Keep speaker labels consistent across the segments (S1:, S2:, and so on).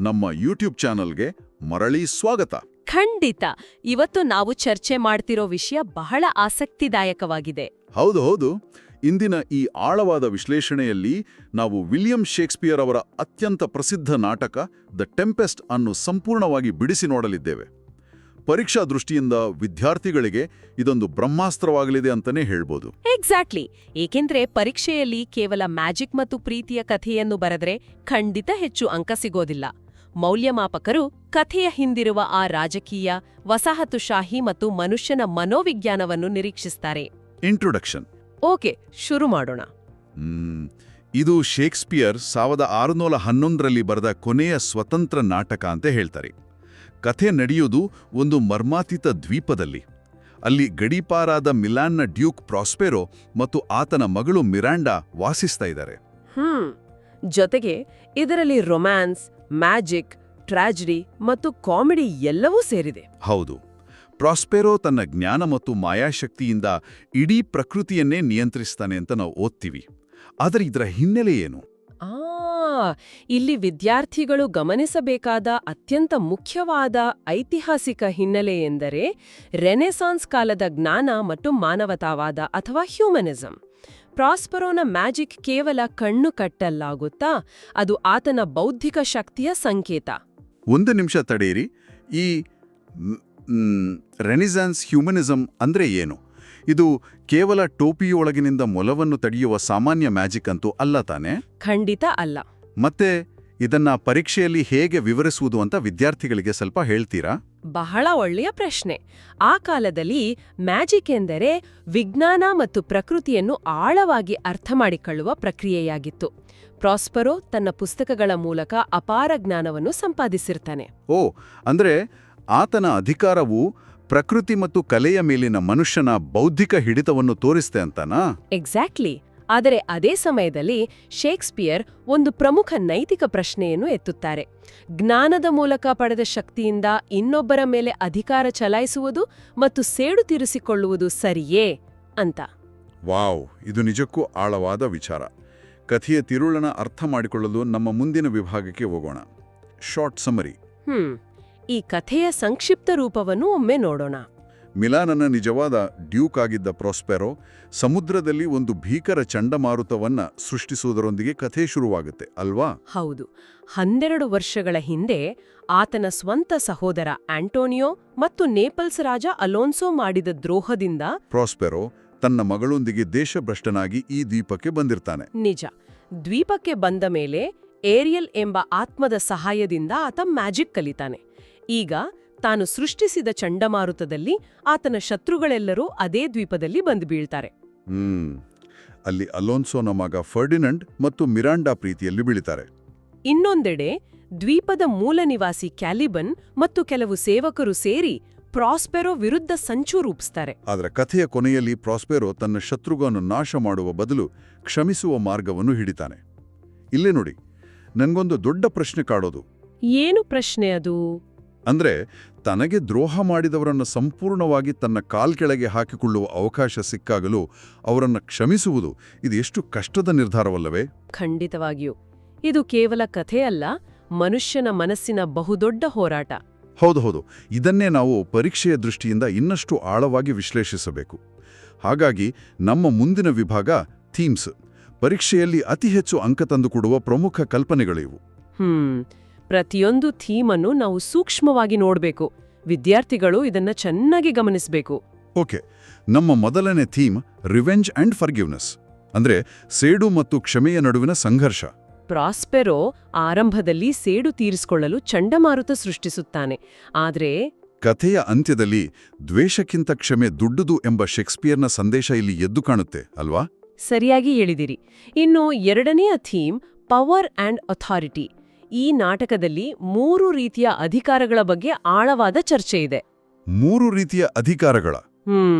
S1: ನಮ್ಮ ಯೂಟ್ಯೂಬ್ ಚಾನಲ್ಗೆ ಮರಳಿ ಸ್ವಾಗತ.
S2: ಖಂಡಿತ. ಇವತ್ತು ನಾವು ಚರ್ಚೆ ಮಾಡ್ತಿರೋ ವಿಷಯ ಬಹಳ ಆಸಕ್ತಿದಾಯಕವಾಗಿದೆ.
S1: ಹೌದು. ಇಂದಿನ ಈ ಆಳವಾದ ವಿಶ್ಲೇಷಣೆಯಲ್ಲಿ ನಾವು ವಿಲಿಯಂ ಶೇಕ್ಸ್ಪಿಯರ್ ಅವರ ಅತ್ಯಂತ ಪ್ರಸಿದ್ಧ ನಾಟಕ ದ ಟೆಂಪೆಸ್ಟ್ ಅನ್ನು ಸಂಪೂರ್ಣವಾಗಿ ಬಿಡಿಸಿ ನೋಡಲಿದ್ದೇವೆ. ಪರೀಕ್ಷಾ ದೃಷ್ಟಿಯಿಂದ ವಿದ್ಯಾರ್ಥಿಗಳಿಗೆ ಇದೊಂದು ಬ್ರಹ್ಮಾಸ್ತ್ರವಾಗಲಿದೆ ಅಂತಾನೆ ಹೇಳ್ಬೋದು.
S2: ಎಕ್ಸಾಕ್ಟ್ಲಿ. ಏಕೆಂದ್ರೆ ಪರೀಕ್ಷೆಯಲ್ಲಿ ಕೇವಲ ಮ್ಯಾಜಿಕ್ ಮತ್ತು ಪ್ರೀತಿಯ ಕಥೆಯನ್ನು ಬರೆದ್ರೆ ಖಂಡಿತ ಹೆಚ್ಚು ಅಂಕ ಸಿಗೋದಿಲ್ಲ. ಮೌಲ್ಯಮಾಪಕರು ಕಥೆಯ ಹಿಂದಿರುವ ಆ ರಾಜಕೀಯ, ವಸಾಹತುಶಾಹಿ ಮತ್ತು ಮನುಷ್ಯನ ಮನೋವಿಜ್ಞಾನವನ್ನು ನಿರೀಕ್ಷಿಸ್ತಾರೆ.
S1: ಇಂಟ್ರೊಡಕ್ಷನ್.
S2: ಓಕೆ, ಶುರು ಮಾಡೋಣ.
S1: ಇದು ಶೇಕ್ಸ್ಪಿಯರ್ 1611ರಲ್ಲಿ ಬರೆದ ಕೊನೆಯ ಸ್ವತಂತ್ರ ನಾಟಕ ಅಂತ ಹೇಳ್ತಾರೆ. ಕಥೆ ನಡೆಯುವುದು ಒಂದು ಮರ್ಮಾತೀತ ದ್ವೀಪದಲ್ಲಿ. ಅಲ್ಲಿ ಗಡೀಪಾರಾದ ಮಿಲಾನ್ನ ಡ್ಯೂಕ್ ಪ್ರಾಸ್ಪೆರೋ ಮತ್ತು ಆತನ ಮಗಳು ಮಿರಾಂಡಾ ವಾಸಿಸ್ತಾ ಇದ್ದಾರೆ.
S2: ಜೊತೆಗೆ ಇದರಲ್ಲಿ ರೊಮ್ಯಾನ್ಸ್, ಮ್ಯಾಜಿಕ್, ಟ್ರಾಜಿಡಿ ಮತ್ತು ಕಾಮಿಡಿ ಎಲ್ಲವೂ ಸೇರಿದೆ.
S1: ಹೌದು. ಪ್ರಾಸ್ಪೆರೋ ತನ್ನ ಜ್ಞಾನ ಮತ್ತು ಮಾಯಾಶಕ್ತಿಯಿಂದ ಇಡೀ ಪ್ರಕೃತಿಯನ್ನೇ ನಿಯಂತ್ರಿಸ್ತಾನೆ ಅಂತ ನಾವು ಓದ್ತೀವಿ. ಆದರೆ ಇದರ ಹಿನ್ನೆಲೆ ಏನು?
S2: ಇಲ್ಲಿ ವಿದ್ಯಾರ್ಥಿಗಳು ಗಮನಿಸಬೇಕಾದ ಅತ್ಯಂತ ಮುಖ್ಯವಾದ ಐತಿಹಾಸಿಕ ಹಿನ್ನೆಲೆ ಎಂದರೆ ರೆನೆಸಾನ್ಸ್ ಕಾಲದ ಜ್ಞಾನ ಮತ್ತು ಮಾನವತಾವಾದ ಅಥವಾ ಹ್ಯೂಮನಿಸಂ. ಪ್ರಾಸ್ಪೆರೋನ ಮ್ಯಾಜಿಕ್ ಕೇವಲ ಕಣ್ಣು ಕಟ್ಟಲಾಗುತ್ತಾ, ಅದು ಆತನ ಬೌದ್ಧಿಕ ಶಕ್ತಿಯ ಸಂಕೇತ.
S1: ಒಂದು ನಿಮಿಷ ತಡೆಯಿರಿ. ಈ ರೆನಿಸಾನ್ಸ್ ಹ್ಯೂಮನಿಸಂ ಅಂದ್ರೆ ಏನು? ಇದು ಕೇವಲ ಟೋಪಿಯೊಳಗಿನಿಂದ ಮೊಲವನ್ನು ತಡೆಯುವ ಸಾಮಾನ್ಯ ಮ್ಯಾಜಿಕ್ ಅಂತೂ ಅಲ್ಲ ತಾನೆ?
S2: ಖಂಡಿತ ಅಲ್ಲ.
S1: ಮತ್ತೆ ಇದನ್ನ ಪರೀಕ್ಷೆಯಲ್ಲಿ ಹೇಗೆ ವಿವರಿಸುವುದು ಅಂತ ವಿದ್ಯಾರ್ಥಿಗಳಿಗೆ ಸ್ವಲ್ಪ ಹೇಳ್ತೀರಾ?
S2: ಬಹಳ ಒಳ್ಳೆಯ ಪ್ರಶ್ನೆ. ಆ ಕಾಲದಲ್ಲಿ ಮ್ಯಾಜಿಕ್ ಎಂದರೆ ವಿಜ್ಞಾನ ಮತ್ತು ಪ್ರಕೃತಿಯನ್ನು ಆಳವಾಗಿ ಅರ್ಥ ಮಾಡಿಕೊಳ್ಳುವ ಪ್ರಕ್ರಿಯೆಯಾಗಿತ್ತು. ಪ್ರಾಸ್ಪೆರೋ ತನ್ನ ಪುಸ್ತಕಗಳ ಮೂಲಕ ಅಪಾರ ಜ್ಞಾನವನ್ನು ಸಂಪಾದಿಸಿರ್ತಾನೆ.
S1: ಅಂದ್ರೆ ಆತನ ಅಧಿಕಾರವು ಪ್ರಕೃತಿ ಮತ್ತು ಕಲೆಯ ಮೇಲಿನ ಮನುಷ್ಯನ ಬೌದ್ಧಿಕ ಹಿಡಿತವನ್ನು ತೋರಿಸ್ತೆ ಅಂತನಾ?
S2: ಎಕ್ಸಾಕ್ಟ್ಲಿ. ಆದರೆ ಅದೇ ಸಮಯದಲ್ಲಿ ಶೇಕ್ಸ್ಪಿಯರ್ ಒಂದು ಪ್ರಮುಖ ನೈತಿಕ ಪ್ರಶ್ನೆಯನ್ನು ಎತ್ತುತ್ತಾರೆ. ಜ್ಞಾನದ ಮೂಲಕ ಪಡೆದ ಶಕ್ತಿಯಿಂದ ಇನ್ನೊಬ್ಬರ ಮೇಲೆ ಅಧಿಕಾರ ಚಲಾಯಿಸುವುದು ಮತ್ತು ಸೇಡು ತೀರಿಸಿಕೊಳ್ಳುವುದು ಸರಿಯೇ ಅಂತ.
S1: ವಾವ್, ಇದು ನಿಜಕ್ಕೂ ಆಳವಾದ ವಿಚಾರ. ಕಥೆಯ ತಿರುಳನ ಅರ್ಥ ಮಾಡಿಕೊಳ್ಳಲು ನಮ್ಮ ಮುಂದಿನ ವಿಭಾಗಕ್ಕೆ ಹೋಗೋಣ. Short summary.
S2: ಈ ಕಥೆಯ ಸಂಕ್ಷಿಪ್ತ ರೂಪವನ್ನು ಒಮ್ಮೆ ನೋಡೋಣ.
S1: ಮಿಲಾನನ ನಿಜವಾದ ಡ್ಯೂಕ್ ಆಗಿದ್ದ ಪ್ರಾಸ್ಪೆರೋ ಸಮುದ್ರದಲ್ಲಿ ಒಂದು ಭೀಕರ ಚಂಡಮಾರುತವನ್ನ ಸೃಷ್ಟಿಸುವುದರೊಂದಿಗೆ ಕಥೆ ಶುರುವಾಗುತ್ತೆ ಅಲ್ವಾ?
S2: ಹೌದು. 12 ವರ್ಷಗಳ ಹಿಂದೆ ಆತನ ಸ್ವಂತ ಸಹೋದರ ಆಂಟೋನಿಯೋ ಮತ್ತು ನೇಪಲ್ಸ್ ರಾಜ ಅಲೋನ್ಸೋ ಮಾಡಿದ ದ್ರೋಹದಿಂದ
S1: ಪ್ರಾಸ್ಪೆರೋ ತನ್ನ ಮಗಳೊಂದಿಗೆ ದೇಶಭ್ರಷ್ಟನಾಗಿ ಈ ದ್ವೀಪಕ್ಕೆ ಬಂದಿರ್ತಾನೆ.
S2: ನಿಜ. ದ್ವೀಪಕ್ಕೆ ಬಂದ ಮೇಲೆ ಏರಿಯಲ್ ಎಂಬ ಆತ್ಮದ ಸಹಾಯದಿಂದ ಆತ ಮ್ಯಾಜಿಕ್ ಕಲಿತಾನೆ. ಈಗ ತಾನು ಸೃಷ್ಟಿಸಿದ ಚಂಡಮಾರುತದಲ್ಲಿ ಆತನ ಶತ್ರುಗಳೆಲ್ಲರೂ ಅದೇ ದ್ವೀಪದಲ್ಲಿ ಬಂದು ಬೀಳ್ತಾರೆ.
S1: ಅಲ್ಲಿ ಅಲೋನ್ಸೋನ ಮಗ ಫರ್ಡಿನಂಡ್ ಮತ್ತು ಮಿರಾಂಡಾ ಪ್ರೀತಿಯಲ್ಲಿ ಬೀಳ್ತಾರೆ.
S2: ಇನ್ನೊಂದೆಡೆ ದ್ವೀಪದ ಮೂಲ ನಿವಾಸಿ ಕ್ಯಾಲಿಬನ್ ಮತ್ತು ಕೆಲವು ಸೇವಕರು ಸೇರಿ ಪ್ರಾಸ್ಪೆರೋ ವಿರುದ್ಧ ಸಂಚು ರೂಪಿಸ್ತಾರೆ.
S1: ಆದರೆ ಕಥೆಯ ಕೊನೆಯಲ್ಲಿ ಪ್ರಾಸ್ಪೆರೋ ತನ್ನ ಶತ್ರುಗಳನ್ನು ನಾಶ ಮಾಡುವ ಬದಲು ಕ್ಷಮಿಸುವ ಮಾರ್ಗವನ್ನು ಹಿಡಿತಾನೆ. ಇಲ್ಲೇ ನೋಡಿ, ನಂಗೊಂದು ದೊಡ್ಡ ಪ್ರಶ್ನೆ ಕಾಡೋದು.
S2: ಏನು ಪ್ರಶ್ನೆ ಅದು?
S1: ಅಂದ್ರೆ ತನಗೆ ದ್ರೋಹ ಮಾಡಿದವರನ್ನು ಸಂಪೂರ್ಣವಾಗಿ ತನ್ನ ಕಾಲ್ಕೆಳಗೆ ಹಾಕಿಕೊಳ್ಳುವ ಅವಕಾಶ ಸಿಕ್ಕಾಗಲೂ ಅವರನ್ನು ಕ್ಷಮಿಸುವುದು ಇದು ಎಷ್ಟು ಕಷ್ಟದ ನಿರ್ಧಾರವಲ್ಲವೇ?
S2: ಖಂಡಿತವಾಗಿಯೂ. ಇದು ಕೇವಲ ಕಥೆಯಲ್ಲ, ಮನುಷ್ಯನ ಮನಸ್ಸಿನ ಬಹುದೊಡ್ಡ ಹೋರಾಟ.
S1: ಹೌದು. ಇದನ್ನೇ ನಾವು ಪರೀಕ್ಷೆಯ ದೃಷ್ಟಿಯಿಂದ ಇನ್ನಷ್ಟು ಆಳವಾಗಿ ವಿಶ್ಲೇಷಿಸಬೇಕು. ಹಾಗಾಗಿ ನಮ್ಮ ಮುಂದಿನ ವಿಭಾಗ ಥೀಮ್ಸ್. ಪರೀಕ್ಷೆಯಲ್ಲಿ ಅತಿ ಹೆಚ್ಚು ಅಂಕ ತಂದುಕೊಡುವ ಪ್ರಮುಖ ಕಲ್ಪನೆಗಳಿವು.
S2: ಪ್ರತಿಯೊಂದು ಥೀಮನ್ನು ನಾವು ಸೂಕ್ಷ್ಮವಾಗಿ ನೋಡಬೇಕು. ವಿದ್ಯಾರ್ಥಿಗಳು ಇದನ್ನ ಚೆನ್ನಾಗಿ ಗಮನಿಸಬೇಕು.
S1: ಓಕೆ, ನಮ್ಮ ಮೊದಲನೇ ಥೀಮ್ ರಿವೆಂಜ್ ಅಂಡ್ ಫರ್ಗಿವ್ನೆಸ್, ಅಂದ್ರೆ ಸೇಡು ಮತ್ತು ಕ್ಷಮೆಯ ನಡುವಿನ ಸಂಘರ್ಷ.
S2: ಪ್ರಾಸ್ಪೆರೋ ಆರಂಭದಲ್ಲಿ ಸೇಡು ತೀರಿಸಿಕೊಳ್ಳಲು ಚಂಡಮಾರುತ ಸೃಷ್ಟಿಸುತ್ತಾನೆ. ಆದ್ರೆ
S1: ಕಥೆಯ ಅಂತ್ಯದಲ್ಲಿ ದ್ವೇಷಕ್ಕಿಂತ ಕ್ಷಮೆ ದುಡ್ಡುದು ಎಂಬ ಶೇಕ್ಸ್ಪಿಯರ್ನ ಸಂದೇಶ ಇಲ್ಲಿ ಎದ್ದು ಕಾಣುತ್ತೆ ಅಲ್ವಾ?
S2: ಸರಿಯಾಗಿ ಹೇಳಿದಿರಿ. ಇನ್ನು ಎರಡನೆಯ ಥೀಮ್ ಪವರ್ ಅಂಡ್ ಅಥಾರಿಟಿ. ಈ ನಾಟಕದಲ್ಲಿ 3 ರೀತಿಯ ಅಧಿಕಾರಗಳ ಬಗ್ಗೆ ಆಳವಾದ ಚರ್ಚೆ ಇದೆ.
S1: 3 ರೀತಿಯ ಅಧಿಕಾರಗಳ?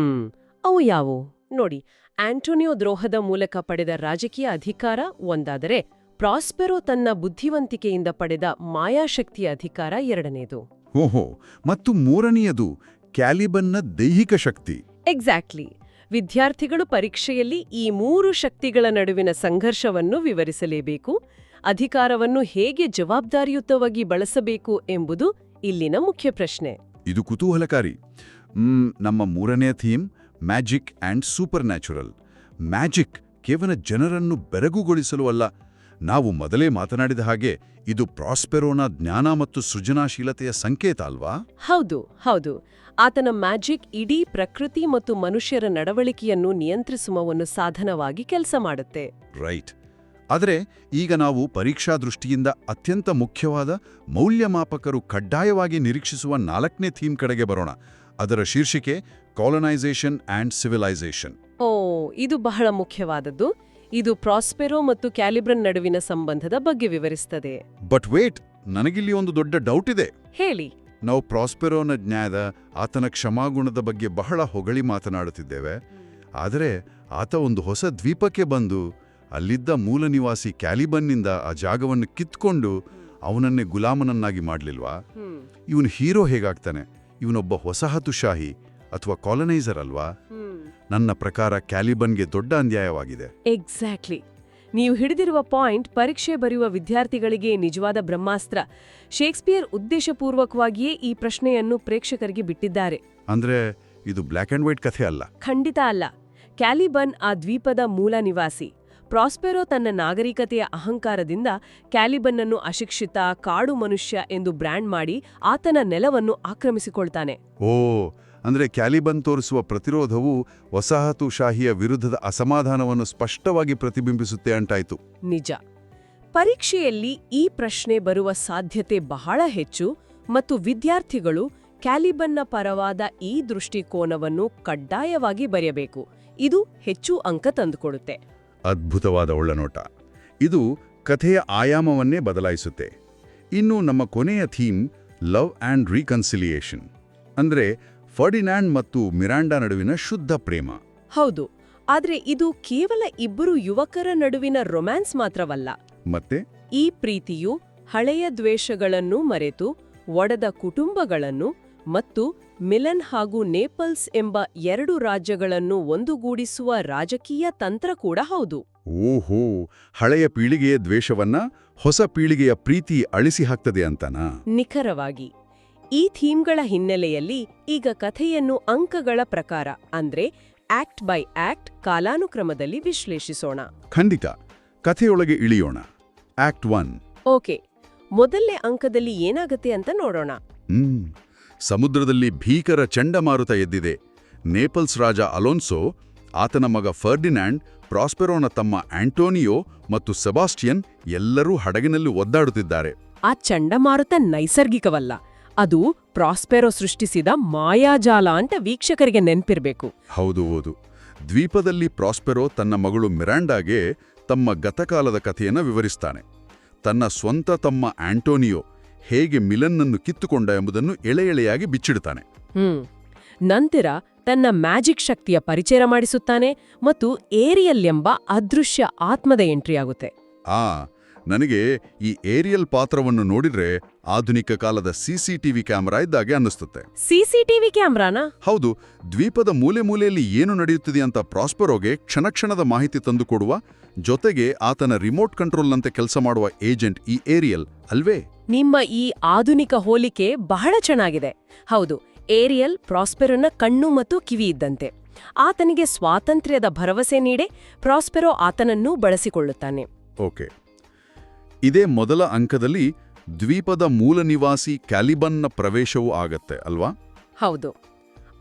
S2: ಅವು ಯಾವುವು ನೋಡಿ. ಆಂಟೋನಿಯೋ ದ್ರೋಹದ ಮೂಲಕ ಪಡೆದ ರಾಜಕೀಯ ಅಧಿಕಾರ ಒಂದಾದರೆ, ಪ್ರಾಸ್ಪೆರೋ ತನ್ನ ಬುದ್ಧಿವಂತಿಕೆಯಿಂದ ಪಡೆದ ಮಾಯಾಶಕ್ತಿಯ ಅಧಿಕಾರ ಎರಡನೇದು.
S1: ಮತ್ತು ಮೂರನೆಯದು ಕ್ಯಾಲಿಬನ್ನ ದೈಹಿಕ ಶಕ್ತಿ.
S2: ಎಕ್ಸಾಕ್ಟ್ಲಿ. ವಿದ್ಯಾರ್ಥಿಗಳು ಪರೀಕ್ಷೆಯಲ್ಲಿ ಈ 3 ಶಕ್ತಿಗಳ ನಡುವಿನ ಸಂಘರ್ಷವನ್ನು ವಿವರಿಸಲೇಬೇಕು. ಅಧಿಕಾರವನ್ನು ಹೇಗೆ ಜವಾಬ್ದಾರಿಯುತವಾಗಿ ಬಳಸಬೇಕು ಎಂಬುದು ಇಲ್ಲಿನ ಮುಖ್ಯ ಪ್ರಶ್ನೆ.
S1: ಇದು ಕುತೂಹಲಕಾರಿ. ನಮ್ಮ ಮೂರನೇ theme magic and super natural. Magic ಕೇವಲ ಜನರನ್ನು ಬೆರಗುಗೊಳಿಸಲು ಅಲ್ಲ. ನಾವು ಮೊದಲೇ ಮಾತನಾಡಿದ ಹಾಗೆ ಇದು ಪ್ರಾಸ್ಪೆರೋನ ಜ್ಞಾನ ಮತ್ತು ಸೃಜನಾಶೀಲತೆಯ ಸಂಕೇತ ಅಲ್ವಾ?
S2: ಹೌದು ಹೌದು. ಆತನ ಮ್ಯಾಜಿಕ್ ಇಡೀ ಪ್ರಕೃತಿ ಮತ್ತು ಮನುಷ್ಯರ ನಡವಳಿಕೆಯನ್ನು ನಿಯಂತ್ರಿಸುವ ಒಂದು ಸಾಧನವಾಗಿ ಕೆಲಸ ಮಾಡುತ್ತೆ.
S1: ರೈಟ್. ಆದರೆ ಈಗ ನಾವು ಪರೀಕ್ಷಾ ದೃಷ್ಟಿಯಿಂದ ಅತ್ಯಂತ ಮುಖ್ಯವಾದ ಮೌಲ್ಯಮಾಪಕರು ಕಡ್ಡಾಯವಾಗಿ ನಿರೀಕ್ಷಿಸುವ 4ನೇ ಥೀಮ್ ಕಡೆಗೆ ಬರೋಣ. ಅದರ ಶೀರ್ಷಿಕೆ ಕಾಲನೈಸೇಷನ್ ಆ್ಯಂಡ್ ಸಿವಿಲೈಸೇಷನ್.
S2: ಇದು ಬಹಳ ಮುಖ್ಯವಾದದ್ದು. ಇದು ಪ್ರಾಸ್ಪೆರೋ ಮತ್ತು ಕ್ಯಾಲಿಬ್ರನ್ ನಡುವಿನ ಸಂಬಂಧದ ಬಗ್ಗೆ ವಿವರಿಸುತ್ತದೆ.
S1: ಬಟ್ ವೇಟ್, ನನಗಿಲ್ಲಿ ಒಂದು ದೊಡ್ಡ ಡೌಟ್ ಇದೆ.
S2: ಹೇಳಿ.
S1: ನಾವು ಪ್ರಾಸ್ಪೆರೋನ ಜ್ಞಾನ, ಆತನ ಕ್ಷಮಾಗುಣದ ಬಗ್ಗೆ ಬಹಳ ಹೊಗಳಿ ಮಾತನಾಡುತ್ತಿದ್ದೇವೆ. ಆದರೆ ಆತ ಒಂದು ಹೊಸ ದ್ವೀಪಕ್ಕೆ ಬಂದು ಅಲ್ಲಿದ್ದ ಮೂಲ ನಿವಾಸಿ ಕ್ಯಾಲಿಬನ್ನಿಂದ ಆ ಜಾಗವನ್ನು ಕಿತ್ಕೊಂಡು ಅವನನ್ನೇ ಗುಲಾಮನನ್ನಾಗಿ ಮಾಡಲಿಲ್ವಾ? ಇವನು ಹೀರೋ ಹೇಗಾಗ್ತಾನೆ? ಇವನೊಬ್ಬ ವಸಾಹತುಶಾಹಿ ಅಥವಾ ಕಾಲನೈಸರ್ ಅಲ್ವಾ? ನನ್ನ ಪ್ರಕಾರ ಕ್ಯಾಲಿಬನ್ಗೆ ದೊಡ್ಡ ಅನ್ಯಾಯವಾಗಿದೆ.
S2: ಎಕ್ಸಾಕ್ಟ್ಲಿ. ನೀವು ಹಿಡಿದಿರುವ ಪಾಯಿಂಟ್ ಪರೀಕ್ಷೆ ಬರೆಯುವ ವಿದ್ಯಾರ್ಥಿಗಳಿಗೆ ನಿಜವಾದ ಬ್ರಹ್ಮಾಸ್ತ್ರ. ಶೇಕ್ಸ್ಪಿಯರ್ ಉದ್ದೇಶಪೂರ್ವಕವಾಗಿಯೇ ಈ ಪ್ರಶ್ನೆಯನ್ನು ಪ್ರೇಕ್ಷಕರಿಗೆ ಬಿಟ್ಟಿದ್ದಾರೆ.
S1: ಅಂದ್ರೆ ಇದು ಬ್ಲ್ಯಾಕ್ ಅಂಡ್ ವೈಟ್ ಕಥೆ ಅಲ್ಲ.
S2: ಖಂಡಿತ ಅಲ್ಲ. ಕ್ಯಾಲಿಬನ್ ಆ ದ್ವೀಪದ ಮೂಲ ನಿವಾಸಿ. ಪ್ರಾಸ್ಪೆರೋ ತನ್ನ ನಾಗರಿಕತೆಯ ಅಹಂಕಾರದಿಂದ ಕ್ಯಾಲಿಬನ್ನನ್ನು ಅಶಿಕ್ಷಿತ, ಕಾಡು ಮನುಷ್ಯ ಎಂದು ಬ್ರ್ಯಾಂಡ್ ಮಾಡಿ ಆತನ ನೆಲವನ್ನು ಆಕ್ರಮಿಸಿಕೊಳ್ತಾನೆ.
S1: ಅಂದ್ರೆ ಕ್ಯಾಲಿಬನ್ ತೋರಿಸುವ ಪ್ರತಿರೋಧವು ವಸಾಹತುಶಾಹಿಯ ವಿರುದ್ಧದ ಅಸಮಾಧಾನವನ್ನು ಸ್ಪಷ್ಟವಾಗಿ ಪ್ರತಿಬಿಂಬಿಸುತ್ತೆ ಅಂಟಾಯ್ತು.
S2: ನಿಜ. ಪರೀಕ್ಷೆಯಲ್ಲಿ ಈ ಪ್ರಶ್ನೆ ಬರುವ ಸಾಧ್ಯತೆ ಬಹಳ ಹೆಚ್ಚು ಮತ್ತು ವಿದ್ಯಾರ್ಥಿಗಳು ಕ್ಯಾಲಿಬನ್ನ ಪರವಾದ ಈ ದೃಷ್ಟಿಕೋನವನ್ನು ಕಡ್ಡಾಯವಾಗಿ ಬರೆಯಬೇಕು. ಇದು ಹೆಚ್ಚು ಅಂಕ ತಂದುಕೊಡುತ್ತೆ.
S1: ಅದ್ಭುತವಾದ ಒಳನೋಟ. ಇದು ಕಥೆಯ ಆಯಾಮವನ್ನೇ ಬದಲಾಯಿಸುತ್ತೆ. ಇನ್ನು ನಮ್ಮ ಕೊನೆಯ ಥೀಮ್ ಲವ್ ಆ್ಯಂಡ್ ರೀಕನ್ಸಿಲಿಯೇಷನ್. ಅಂದ್ರೆ ಫರ್ಡಿನ್ಯಾಂಡ್ ಮತ್ತು ಮಿರಾಂಡಾ ನಡುವಿನ ಶುದ್ಧ ಪ್ರೇಮ.
S2: ಹೌದು. ಆದ್ರೆ ಇದು ಕೇವಲ ಇಬ್ಬರು ಯುವಕರ ನಡುವಿನ ರೊಮ್ಯಾನ್ಸ್ ಮಾತ್ರವಲ್ಲ.
S1: ಮತ್ತೆ
S2: ಈ ಪ್ರೀತಿಯು ಹಳೆಯ ದ್ವೇಷಗಳನ್ನು ಮರೆತು ಒಡೆದ ಕುಟುಂಬಗಳನ್ನು ಮತ್ತು ಮಿಲನ್ ಹಾಗೂ ನೇಪಲ್ಸ್ ಎಂಬ 2 ರಾಜ್ಯಗಳನ್ನು ಒಂದುಗೂಡಿಸುವ ರಾಜಕೀಯ ತಂತ್ರ ಕೂಡ ಹೌದು.
S1: ಓಹೋ, ಹಳೆಯ ಪೀಳಿಗೆಯ ದ್ವೇಷವನ್ನ ಹೊಸ ಪೀಳಿಗೆಯ ಪ್ರೀತಿ ಅಳಿಸಿ ಹಾಕ್ತದೆ ಅಂತನಾ?
S2: ನಿಖರವಾಗಿ. ಈ ಥೀಮ್ಗಳ ಹಿನ್ನೆಲೆಯಲ್ಲಿ ಈಗ ಕಥೆಯನ್ನು ಅಂಕಗಳ ಪ್ರಕಾರ ಅಂದ್ರೆ ಆಕ್ಟ್ ಬೈ ಆಕ್ಟ್ ಕಾಲಾನುಕ್ರಮದಲ್ಲಿ ವಿಶ್ಲೇಷಿಸೋಣ.
S1: ಖಂಡಿತ. ಕಥೆಯೊಳಗೆ ಇಳಿಯೋಣ. ಆಕ್ಟ್ 1.
S2: ಓಕೆ. ಮೊದಲನೇ ಅಂಕದಲ್ಲಿ ಏನಾಗತ್ತೆ ಅಂತ ನೋಡೋಣ.
S1: ಸಮುದ್ರದಲ್ಲಿ ಭೀಕರ ಚಂಡಮಾರುತ ಎದ್ದಿದೆ. ನೇಪಲ್ಸ್ ರಾಜ ಅಲೋನ್ಸೋ, ಆತನ ಮಗ ಫರ್ಡಿನ್ಯಾಂಡ್, ಪ್ರಾಸ್ಪೆರೋನ ತಮ್ಮ ಆಂಟೋನಿಯೋ ಮತ್ತು ಸೆಬಾಸ್ಟಿಯನ್ ಎಲ್ಲರೂ ಹಡಗಿನಲ್ಲಿ ಒದ್ದಾಡುತ್ತಿದ್ದಾರೆ.
S2: ಆ ಚಂಡಮಾರುತ ನೈಸರ್ಗಿಕವಲ್ಲ. ಅದು ಪ್ರಾಸ್ಪೆರೋ ಸೃಷ್ಟಿಸಿದ ಮಾಯಾಜಾಲ ಅಂತ ವೀಕ್ಷಕರಿಗೆ ನೆನ್ಪಿರ್ಬೇಕು.
S1: ಹೌದು. ದ್ವೀಪದಲ್ಲಿ ಪ್ರಾಸ್ಪೆರೋ ತನ್ನ ಮಗಳು ಮಿರಾಂಡಾಗೆ ತಮ್ಮ ಗತಕಾಲದ ಕಥೆಯನ್ನು ವಿವರಿಸ್ತಾನೆ. ತನ್ನ ಸ್ವಂತ ತಮ್ಮ ಆಂಟೋನಿಯೋ ಹೇಗೆ ಮಿಲನ್ನನ್ನು ಕಿತ್ತುಕೊಂಡ ಎಂಬುದನ್ನು ಎಳೆಯಾಗಿ ಬಿಚ್ಚಿಡ್ತಾನೆ.
S2: ನಂತರ ತನ್ನ ಮ್ಯಾಜಿಕ್ ಶಕ್ತಿಯ ಪರಿಚಯ ಮಾಡಿಸುತ್ತಾನೆ ಮತ್ತು ಏರಿಯಲ್ ಎಂಬ ಅದೃಶ್ಯ ಆತ್ಮದ ಎಂಟ್ರಿಯಾಗುತ್ತೆ.
S1: ನನಗೆ ಈ ಏರಿಯಲ್ ಪಾತ್ರವನ್ನು ನೋಡಿದ್ರೆ ಆಧುನಿಕ ಕಾಲದ ಸಿಸಿಟಿವಿ ಕ್ಯಾಮೆರಾ ಇದ್ದಾಗೆ ಅನ್ನಿಸುತ್ತೆ.
S2: ಸಿಸಿಟಿವಿ ಕ್ಯಾಮ್ರಾನಾ?
S1: ಹೌದು. ದ್ವೀಪದ ಮೂಲೆ ಮೂಲೆಯಲ್ಲಿ ಏನು ನಡೆಯುತ್ತಿದೆ ಅಂತ ಪ್ರಾಸ್ಪೆರೋಗೆ ಕ್ಷಣಕ್ಷಣದ ಮಾಹಿತಿ ತಂದುಕೊಡುವ, ಜೊತೆಗೆ ಆತನ ರಿಮೋಟ್ ಕಂಟ್ರೋಲ್ನಂತೆ ಕೆಲಸ ಮಾಡುವ ಏಜೆಂಟ್ ಈ ಏರಿಯಲ್ ಅಲ್ವೇ?
S2: ನಿಮ್ಮ ಈ ಆಧುನಿಕ ಹೋಲಿಕೆ ಬಹಳ ಚೆನ್ನಾಗಿದೆ. ಹೌದು, ಏರಿಯಲ್ ಪ್ರಾಸ್ಪೆರೋನ ಕಣ್ಣು ಮತ್ತು ಕಿವಿ ಇದ್ದಂತೆ. ಆತನಿಗೆ ಸ್ವಾತಂತ್ರ್ಯದ ಭರವಸೆ ನೀಡಿ ಪ್ರಾಸ್ಪೆರೋ ಆತನನ್ನೂ ಬಳಸಿಕೊಳ್ಳುತ್ತಾನೆ.
S1: ಓಕೆ. ಇದೇ ಮೊದಲ ಅಂಕದಲ್ಲಿ ದ್ವೀಪದ ಮೂಲ ನಿವಾಸಿ ಕ್ಯಾಲಿಬನ್ನ ಪ್ರವೇಶವೂ ಆಗತ್ತೆ ಅಲ್ವಾ?
S2: ಹೌದು.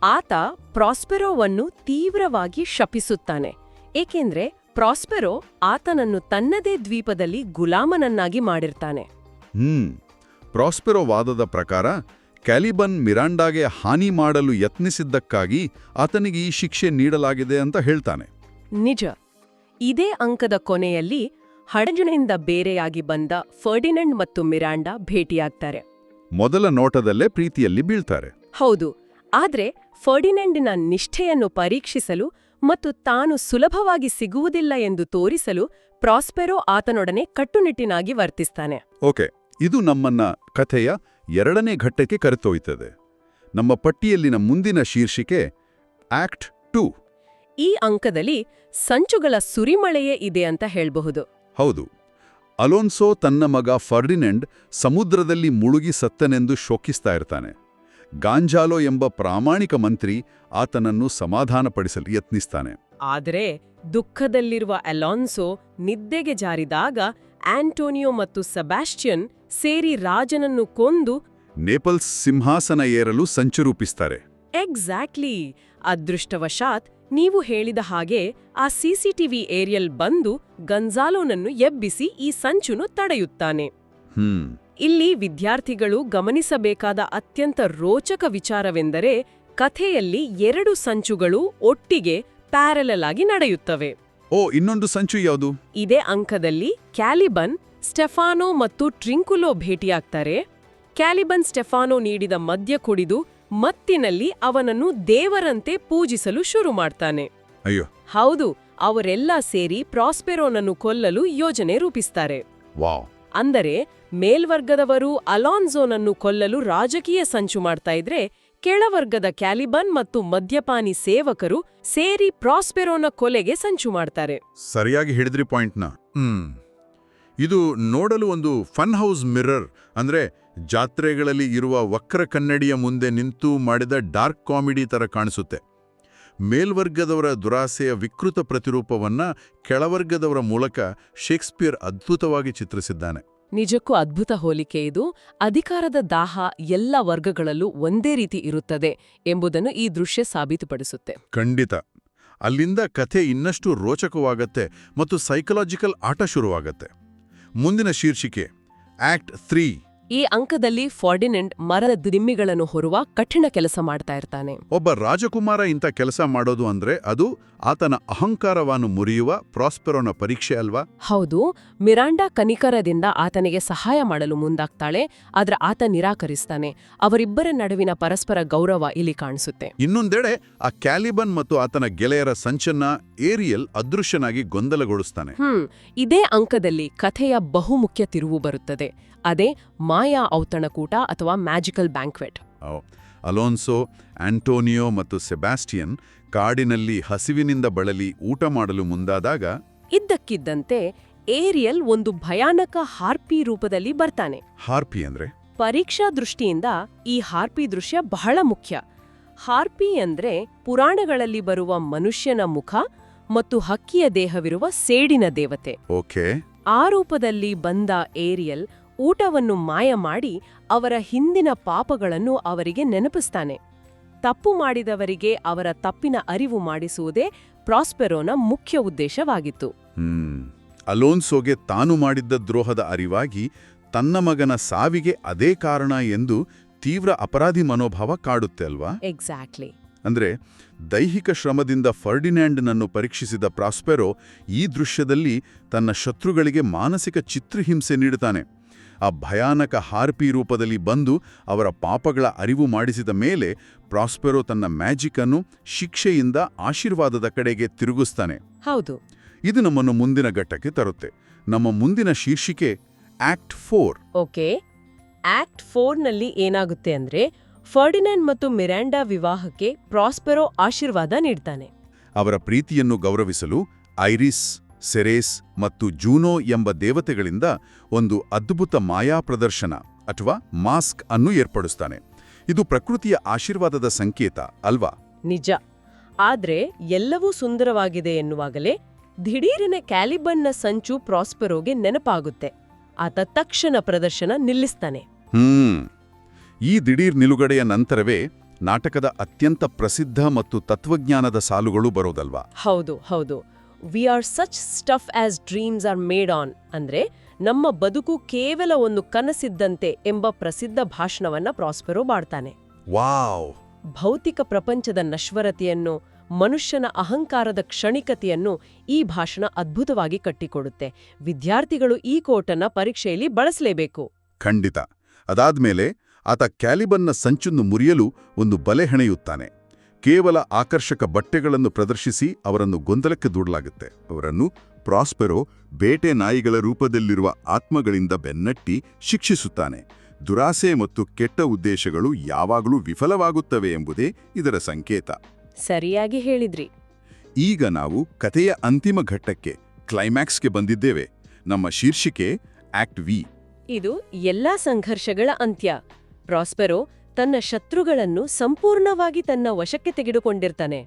S2: ಆತ ಪ್ರಾಸ್ಪೆರೋವನ್ನು ತೀವ್ರವಾಗಿ ಶಪಿಸುತ್ತಾನೆ. ಏಕೆಂದ್ರೆ ಪ್ರಾಸ್ಪೆರೋ ಆತನನ್ನು ತನ್ನದೇ ದ್ವೀಪದಲ್ಲಿ ಗುಲಾಮನನ್ನಾಗಿ ಮಾಡಿರ್ತಾನೆ.
S1: ಪ್ರಾಸ್ಪೆರೋ ವಾದದ ಪ್ರಕಾರ ಕ್ಯಾಲಿಬನ್ ಮಿರಾಂಡಾಗೆ ಹಾನಿ ಮಾಡಲು ಯತ್ನಿಸಿದ್ದಕ್ಕಾಗಿ ಆತನಿಗೆ ಈ ಶಿಕ್ಷೆ ನೀಡಲಾಗಿದೆ ಅಂತ ಹೇಳ್ತಾನೆ.
S2: ನಿಜ. ಇದೇ ಅಂಕದ ಕೊನೆಯಲ್ಲಿ ಹಡಗಿನಿಂದ ಬೇರೆಯಾಗಿ ಬಂದ ಫರ್ಡಿನ್ಯಾಂಡ್ ಮತ್ತು ಮಿರಾಂಡಾ ಭೇಟಿಯಾಗ್ತಾರೆ.
S1: ಮೊದಲ ನೋಟದಲ್ಲೇ ಪ್ರೀತಿಯಲ್ಲಿ ಬೀಳ್ತಾರೆ.
S2: ಹೌದು. ಆದ್ರೆ ಫರ್ಡಿನ್ಯಾಂಡಿನ ನಿಷ್ಠೆಯನ್ನು ಪರೀಕ್ಷಿಸಲು ಮತ್ತು ತಾನು ಸುಲಭವಾಗಿ ಸಿಗುವುದಿಲ್ಲ ಎಂದು ತೋರಿಸಲು ಪ್ರಾಸ್ಪೆರೋ ಆತನೊಡನೆ ಕಟ್ಟುನಿಟ್ಟಿನಾಗಿ ವರ್ತಿಸ್ತಾನೆ.
S1: ಓಕೆ. ಇದು ನಮ್ಮನ್ನ ಕಥೆಯ 2ನೇ ಘಟ್ಟಕ್ಕೆ ಕರೆತೊಯ್ತದೆ. ನಮ್ಮ ಪಟ್ಟಿಯಲ್ಲಿನ ಮುಂದಿನ ಶೀರ್ಷಿಕೆ ಆಕ್ಟ್ 2.
S2: ಈ ಅಂಕದಲ್ಲಿ ಸಂಚುಗಳ ಸುರಿಮಳೆಯೇ ಇದೆ ಅಂತ ಹೇಳ್ಬಹುದು.
S1: ಹೌದು. ಅಲೋನ್ಸೋ ತನ್ನ ಮಗ ಫರ್ಡಿನೆಂಡ್ ಸಮುದ್ರದಲ್ಲಿ ಮುಳುಗಿ ಸತ್ತನೆಂದು ಶೋಕಿಸ್ತಾ ಇರ್ತಾನೆ. ಗಾಂಜಾಲೋ ಎಂಬ ಪ್ರಾಮಾಣಿಕ ಮಂತ್ರಿ ಆತನನ್ನು ಸಮಾಧಾನಪಡಿಸಲು ಯತ್ನಿಸ್ತಾನೆ.
S2: ಆದರೆ ದುಃಖದಲ್ಲಿರುವ ಅಲಾನ್ಸೋ ನಿದ್ದೆಗೆ ಜಾರಿದಾಗ ಆಂಟೋನಿಯೋ ಮತ್ತು ಸೆಬಾಸ್ಟಿಯನ್ ಸೇರಿ ರಾಜನನ್ನು ಕೊಂದು
S1: ನೇಪಲ್ಸ್ ಸಿಂಹಾಸನ ಏರಲು ಸಂಚು ರೂಪಿಸ್ತಾರೆ.
S2: ಎಕ್ಸಾಕ್ಟ್ಲಿ. ಅದೃಷ್ಟವಶಾತ್ ನೀವು ಹೇಳಿದ ಹಾಗೆ ಆ ಸಿಸಿಟಿವಿ ಏರಿಯಲ್ ಬಂದು ಗನ್ಜಾಲೋನನ್ನು ಎಬ್ಬಿಸಿ ಈ ಸಂಚುನು ತಡೆಯುತ್ತಾನೆ. ಇಲ್ಲಿ ವಿದ್ಯಾರ್ಥಿಗಳು ಗಮನಿಸಬೇಕಾದ ಅತ್ಯಂತ ರೋಚಕ ವಿಚಾರವೆಂದರೆ ಕಥೆಯಲ್ಲಿ 2 ಸಂಚುಗಳು ಒಟ್ಟಿಗೆ ಪ್ಯಾರಲಲ್ ಆಗಿ ನಡೆಯುತ್ತವೆ.
S1: ಇನ್ನೊಂದು ಸಂಚು ಯಾವುದು?
S2: ಇದೇ ಅಂಕದಲ್ಲಿ ಕ್ಯಾಲಿಬನ್, ಸ್ಟೆಫಾನೋ ಮತ್ತು ಟ್ರಿಂಕುಲೋ ಭೇಟಿಯಾಗ್ತಾರೆ. ಕ್ಯಾಲಿಬನ್ ಸ್ಟೆಫಾನೋ ನೀಡಿದ ಮದ್ಯ ಕುಡಿದು ಮತ್ತಿನಲ್ಲಿ ಅವನನ್ನು ದೇವರಂತೆ ಪೂಜಿಸಲು ಶುರು ಮಾಡ್ತಾನೆ.
S1: ಅಯ್ಯೋ,
S2: ಹೌದು, ಅವರೆಲ್ಲ ಸೇರಿ ಪ್ರಾಸ್ಪೆರೋನನ್ನು ಕೊಲ್ಲಲು ಯೋಜನೆ ರೂಪಿಸ್ತಾರೆ.
S1: ವಾವ್!
S2: ಅಂದರೆ ಮೇಲ್ವರ್ಗದವರು ಅಲಾನ್ಸೋನನ್ನು ಕೊಲ್ಲಲು ರಾಜಕೀಯ ಸಂಚು ಮಾಡ್ತಾ ಇದ್ರೆ, ಕೆಳವರ್ಗದ ಕ್ಯಾಲಿಬನ್ ಮತ್ತು ಮದ್ಯಪಾನಿ ಸೇವಕರು ಸೇರಿ ಪ್ರಾಸ್ಪೆರೋನ ಕೊಲೆಗೆ ಸಂಚು ಮಾಡ್ತಾರೆ.
S1: ಸರಿಯಾಗಿ ಹಿಡಿದ್ರಿ ಪಾಯಿಂಟ್ನ. ಇದು ನೋಡಲು ಒಂದು ಫನ್ ಹೌಸ್ ಮಿರರ್, ಅಂದ್ರೆ ಜಾತ್ರೆಗಳಲ್ಲಿ ಇರುವ ವಕ್ರ ಕನ್ನಡಿಯ ಮುಂದೆ ನಿಂತು ಮಾಡಿದ ಡಾರ್ಕ್ ಕಾಮಿಡಿ ತರ ಕಾಣಿಸುತ್ತೆ. ಮೇಲ್ವರ್ಗದವರ ದುರಾಸೆಯ ವಿಕೃತ ಪ್ರತಿರೂಪವನ್ನ ಕೆಳವರ್ಗದವರ ಮೂಲಕ ಶೇಕ್ಸ್ಪಿಯರ್ ಅದ್ಭುತವಾಗಿ ಚಿತ್ರಿಸಿದ್ದಾನೆ.
S2: ನಿಜಕ್ಕೂ ಅದ್ಭುತ ಹೋಲಿಕೆ ಇದು. ಅಧಿಕಾರದ ದಾಹ ಎಲ್ಲ ವರ್ಗಗಳಲ್ಲೂ ಒಂದೇ ರೀತಿ ಇರುತ್ತದೆ ಎಂಬುದನ್ನು ಈ ದೃಶ್ಯ ಸಾಬೀತುಪಡಿಸುತ್ತೆ.
S1: ಖಂಡಿತ. ಅಲ್ಲಿಂದ ಕಥೆ ಇನ್ನಷ್ಟು ರೋಚಕವಾಗತ್ತೆ ಮತ್ತು ಸೈಕಲಾಜಿಕಲ್ ಆಟ ಶುರುವಾಗತ್ತೆ. ಮುಂದಿನ ಶೀರ್ಷಿಕೆ ಆಕ್ಟ್ 3.
S2: ಈ ಅಂಕದಲ್ಲಿ ಫರ್ಡಿನೆಂಡ್ ಮರದ ದಿಮ್ಮಿಗಳನ್ನು ಹೊರುವ ಕಠಿಣ ಕೆಲಸ ಮಾಡ್ತಾ ಇರ್ತಾನೆ.
S1: ಒಬ್ಬ ರಾಜಕುಮಾರ ಇಂಥ ಕೆಲಸ ಮಾಡೋದು ಅಂದ್ರೆ ಅದು ಆತನ ಅಹಂಕಾರವನ್ನು ಮುರಿಯುವ ಪ್ರಾಸ್ಪೆರೋನ ಪರೀಕ್ಷೆ ಅಲ್ವಾ?
S2: ಹೌದು. ಮಿರಾಂಡಾ ಕನಿಕರದಿಂದ ಆತನಿಗೆ ಸಹಾಯ ಮಾಡಲು ಮುಂದಾಗ್ತಾಳೆ, ಆದ್ರೆ ಆತ ನಿರಾಕರಿಸ್ತಾನೆ. ಅವರಿಬ್ಬರ ನಡುವಿನ ಪರಸ್ಪರ ಗೌರವ ಇಲ್ಲಿ ಕಾಣಿಸುತ್ತೆ.
S1: ಇನ್ನೊಂದೆಡೆ ಆ ಕ್ಯಾಲಿಬನ್ ಮತ್ತು ಆತನ ಗೆಳೆಯರ ಸಂಚನ್ನ ಏರಿಯಲ್ ಅದೃಶ್ಯನಾಗಿ ಗೊಂದಲಗೊಳಿಸ್ತಾನೆ.
S2: ಇದೇ ಅಂಕದಲ್ಲಿ ಕಥೆಯ ಬಹುಮುಖ್ಯ ತಿರುವು ಬರುತ್ತದೆ. ಅದೇ ಮಾಯಾ ಔತಣಕೂಟ ಅಥವಾ ಮ್ಯಾಜಿಕಲ್ ಬ್ಯಾಂಕ್ವೆಟ್.
S1: ಅಲೋನ್ಸೋ, ಆಂಟೋನಿಯೋ ಮತ್ತು ಸೆಬಾಸ್ಟಿಯನ್ ಕಾಡಿನಲ್ಲಿ ಹಸಿವಿನಿಂದ ಬಳಲಿ ಊಟ ಮಾಡಲು ಮುಂದಾದಾಗ
S2: ಇದ್ದಕ್ಕಿದ್ದಂತೆ ಏರಿಯಲ್ ಒಂದು ಭಯಾನಕ ಹಾರ್ಪಿ ರೂಪದಲ್ಲಿ ಬರ್ತಾನೆ.
S1: ಹಾರ್ಪಿ ಅಂದ್ರೆ?
S2: ಪರೀಕ್ಷಾ ದೃಷ್ಟಿಯಿಂದ ಈ ಹಾರ್ಪಿ ದೃಶ್ಯ ಬಹಳ ಮುಖ್ಯ. ಹಾರ್ಪಿ ಅಂದ್ರೆ ಪುರಾಣಗಳಲ್ಲಿ ಬರುವ ಮನುಷ್ಯನ ಮುಖ ಮತ್ತು ಹಕ್ಕಿಯ ದೇಹವಿರುವ ಸೇಡಿನ ದೇವತೆ.
S1: ಓಕೆ.
S2: ಆ ರೂಪದಲ್ಲಿ ಬಂದ ಏರಿಯಲ್ ಊಟವನ್ನು ಮಾಯ ಮಾಡಿ ಅವರ ಹಿಂದಿನ ಪಾಪಗಳನ್ನು ಅವರಿಗೆ ನೆನಪಿಸ್ತಾನೆ. ತಪ್ಪು ಮಾಡಿದವರಿಗೆ ಅವರ ತಪ್ಪಿನ ಅರಿವು ಮಾಡಿಸುವುದೇ ಪ್ರಾಸ್ಪೆರೋನ ಮುಖ್ಯ ಉದ್ದೇಶವಾಗಿತ್ತು.
S1: ಅಲೋನ್ಸೋಗೆ ತಾನು ಮಾಡಿದ್ದ ದ್ರೋಹದ ಅರಿವಾಗಿ ತನ್ನ ಮಗನ ಸಾವಿಗೆ ಅದೇ ಕಾರಣ ಎಂದು ತೀವ್ರ ಅಪರಾಧಿ ಮನೋಭಾವ ಕಾಡುತ್ತೆ ಅಲ್ವಾ?
S2: ಎಕ್ಸಾಕ್ಟ್ಲಿ.
S1: ಅಂದ್ರೆ ದೈಹಿಕ ಶ್ರಮದಿಂದ ಫರ್ಡಿನ್ಯಾಂಡ್ನನ್ನು ಪರೀಕ್ಷಿಸಿದ ಪ್ರಾಸ್ಪೆರೋ ಈ ದೃಶ್ಯದಲ್ಲಿ ತನ್ನ ಶತ್ರುಗಳಿಗೆ ಮಾನಸಿಕ ಚಿತ್ರಹಿಂಸೆ ನೀಡುತ್ತಾನೆ. ಆ ಭಯಾನಕ ಹಾರ್ಪಿ ರೂಪದಲ್ಲಿ ಬಂದು ಅವರ ಪಾಪಗಳ ಅರಿವು ಮಾಡಿಸಿದ ಮೇಲೆ ಪ್ರಾಸ್ಪೆರೋ ತನ್ನ ಮ್ಯಾಜಿಕ್ ಅನ್ನು ಶಿಕ್ಷೆಯಿಂದ ಆಶೀರ್ವಾದದ ಕಡೆಗೆ ತಿರುಗಿಸ್ತಾನೆ.
S2: ಹೌದು.
S1: ಇದು ನಮ್ಮನ್ನು ಮುಂದಿನ ಘಟ್ಟಕ್ಕೆ ತರುತ್ತೆ. ನಮ್ಮ ಮುಂದಿನ ಶೀರ್ಷಿಕೆ ಆಕ್ಟ್ 4.
S2: ಓಕೆ. ಆಕ್ಟ್ 4ನಲ್ಲಿ ಏನಾಗುತ್ತೆ ಅಂದ್ರೆ ಫರ್ಡಿನ್ಯಾಂಡ್ ಮತ್ತು ಮಿರಾಂಡಾ ವಿವಾಹಕ್ಕೆ ಪ್ರಾಸ್ಪೆರೋ ಆಶೀರ್ವಾದ ನೀಡ್ತಾನೆ.
S1: ಅವರ ಪ್ರೀತಿಯನ್ನು ಗೌರವಿಸಲು ಐರಿಸ್, ಸೆರೇಸ್ ಮತ್ತು ಜೂನೋ ಎಂಬ ದೇವತೆಗಳಿಂದ ಒಂದು ಅದ್ಭುತ ಮಾಯಾ ಪ್ರದರ್ಶನ ಅಥವಾ ಮಾಸ್ಕ್ ಅನ್ನು ಏರ್ಪಡಿಸ್ತಾನೆ. ಇದು ಪ್ರಕೃತಿಯ ಆಶೀರ್ವಾದದ ಸಂಕೇತ ಅಲ್ವಾ?
S2: ನಿಜ. ಆದ್ರೆ ಎಲ್ಲವೂ ಸುಂದರವಾಗಿದೆ ಎನ್ನುವಾಗಲೇ ದಿಢೀರನೆ ಕ್ಯಾಲಿಬನ್ನ ಸಂಚು ಪ್ರಾಸ್ಪೆರೋಗೆ ನೆನಪಾಗುತ್ತೆ. ಆತ ತಕ್ಷಣ ಪ್ರದರ್ಶನ ನಿಲ್ಲಿಸ್ತಾನೆ.
S1: ಈ ದಿಢೀರ್ ನಿಲುಗಡೆಯ ನಂತರವೇ ನಾಟಕದ ಅತ್ಯಂತ ಪ್ರಸಿದ್ಧ ಮತ್ತು ತತ್ವಜ್ಞಾನದ ಸಾಲುಗಳು ಬರೋದಲ್ವಾ?
S2: ಹೌದು ಹೌದು. We are such stuff as dreams are made on ಅಂದ್ರೆ ನಮ್ಮ ಬದುಕು ಕೇವಲ ಒಂದು ಕನಸಿದ್ದಂತೆ ಎಂಬ ಪ್ರಸಿದ್ಧ ಭಾಷಣವನ್ನ ಪ್ರಾಸ್ಪೆರೋ ಮಾಡ್ತಾನೆ.
S1: ವಾವ್!
S2: ಭೌತಿಕ ಪ್ರಪಂಚದ ನಶ್ವರತೆಯನ್ನು, ಮನುಷ್ಯನ ಅಹಂಕಾರದ ಕ್ಷಣಿಕತೆಯನ್ನು ಈ ಭಾಷಣ ಅದ್ಭುತವಾಗಿ ಕಟ್ಟಿಕೊಡುತ್ತೆ. ವಿದ್ಯಾರ್ಥಿಗಳು ಈ ಕೋಟನ್ನ ಪರೀಕ್ಷೆಯಲ್ಲಿ ಬಳಸಲೇಬೇಕು.
S1: ಖಂಡಿತ. ಅದಾದ್ಮೇಲೆ ಆತ ಕ್ಯಾಲಿಬನ್ನ ಸಂಚನ್ನು ಮುರಿಯಲು ಒಂದು ಬಲೆ ಹೆಣೆಯುತ್ತಾನೆ. ಕೇವಲ ಆಕರ್ಷಕ ಬಟ್ಟೆಗಳನ್ನು ಪ್ರದರ್ಶಿಸಿ ಅವರನ್ನು ಗೊಂದಲಕ್ಕೆ ದೂಡಲಾಗುತ್ತೆ. ಅವರನ್ನು ಪ್ರಾಸ್ಪೆರೋ ಬೇಟೆ ನಾಯಿಗಳ ರೂಪದಲ್ಲಿರುವ ಆತ್ಮಗಳಿಂದ ಬೆನ್ನಟ್ಟಿ ಶಿಕ್ಷಿಸುತ್ತಾನೆ. ದುರಾಸೆ ಮತ್ತು ಕೆಟ್ಟ ಉದ್ದೇಶಗಳು ಯಾವಾಗಲೂ ವಿಫಲವಾಗುತ್ತವೆ ಎಂಬುದೇ ಇದರ ಸಂಕೇತ.
S2: ಸರಿಯಾಗಿ ಹೇಳಿದ್ರಿ.
S1: ಈಗ ನಾವು ಕಥೆಯ ಅಂತಿಮ ಘಟ್ಟಕ್ಕೆ, ಕ್ಲೈಮ್ಯಾಕ್ಸ್ಗೆ ಬಂದಿದ್ದೇವೆ. ನಮ್ಮ ಶೀರ್ಷಿಕೆ ಆಕ್ಟ್ ವಿ.
S2: ಇದು ಎಲ್ಲಾ ಸಂಘರ್ಷಗಳ ಅಂತ್ಯ. ಪ್ರಾಸ್ಪೆರೋ ತನ್ನ ಶತ್ರುಗಳನ್ನು ಸಂಪೂರ್ಣವಾಗಿ ತನ್ನ ವಶಕ್ಕೆ ತೆಗೆದುಕೊಂಡಿರ್ತಾನೆ.